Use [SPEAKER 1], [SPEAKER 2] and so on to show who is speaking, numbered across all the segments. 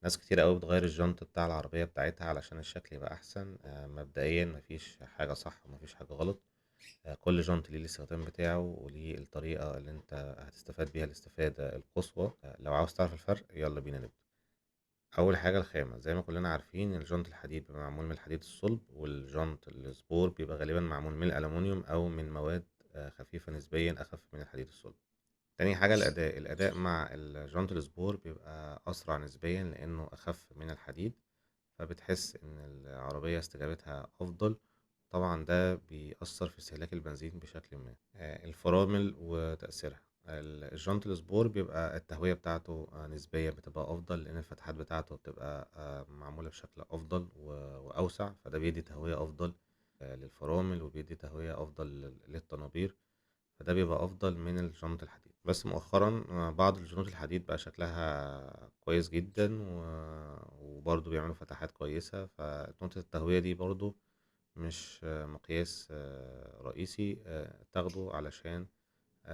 [SPEAKER 1] ناس كتير أوي بتغيّر الجنط بتاع العربية بتاعتها علشان الشكل يبقى أحسن. مبدئيًا ما فيش حاجة صح وما فيش حاجة غلط. كل جنط ليه الاستخدام بتاعه وليه الطريقة اللي أنت هتستفاد بيها الاستفادة القصوى. لو عاوز تعرف الفرق يلا بينا نبدأ. أول حاجة الخامة، زي ما كلنا عارفين الجنط الحديد بيبقى معمول من الحديد الصلب، والجنط السبور بيبقى غالبا معمول من الألمونيوم أو من مواد خفيفة نسبيا أخف من الحديد الصلب. تاني حاجة الأداء مع الجنط السبور بيبقى أسرع نسبيا لأنه أخف من الحديد، فبتحس إن العربية استجابتها أفضل. طبعا ده بيأثر في استهلاك البنزين بشكل ما. الفرامل وتأثيرها، الجنط السبور بيبقى التهوية بتاعته نسبيا بتبقى أفضل لأن الفتحات بتاعته بتبقى معمولة بشكل أفضل وأوسع، فده بيدي تهوية أفضل للفرامل وبيدي تهوية أفضل للطنابير، فده بيبقى أفضل من الجنط الحديد. بس مؤخرا بعض الجنوط الحديد بقى شكلها كويس جدا وبرضه بيعملوا فتحات كويسة، فنقطة التهوية دي برضه مش مقياس رئيسي تاخده علشان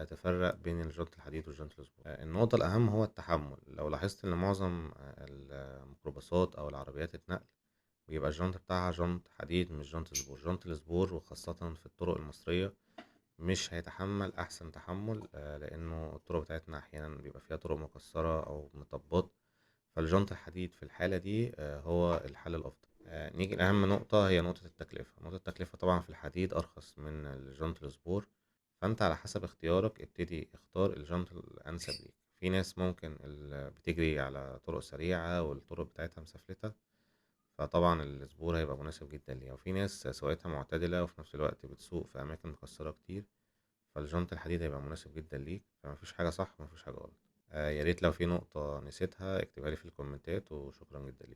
[SPEAKER 1] تفرق بين الجنط الحديد والجنط الأسبوع. النقطة الأهم هو التحمل. لو لاحظت إن معظم الميكروباصات أو العربيات النقل بيبقى الجنط بتاعها جنط حديد مش جنط سبور، جنط السبور وخاصة في الطرق المصرية مش هيتحمل أحسن تحمل، لأنه الطرق بتاعتنا أحيانا بيبقى فيها طرق مكسرة أو مطبات، فالجنط الحديد في الحالة دي هو الحل الأفضل. نيجي لأهم نقطة، هي نقطة التكلفة. نقطة التكلفة طبعا في الحديد أرخص من الجنط السبور، فأنت على حسب اختيارك ابتدي اختار الجنط الأنسب ليك. في ناس ممكن بتجري على طرق سريعة والطرق بتاعتها مسافلتة، فطبعا السبور هيبقى مناسب جدا ليها. وفي ناس سواقتها معتدلة وفي نفس الوقت بتسوق في أماكن مكسرة كتير، فالجنط الحديد هيبقى مناسب جدا ليك. فمفيش حاجة صح ومفيش حاجة غلط. يا ريت لو في نقطة نسيتها اكتبها لي في الكومنتات، وشكرا جدا ليك.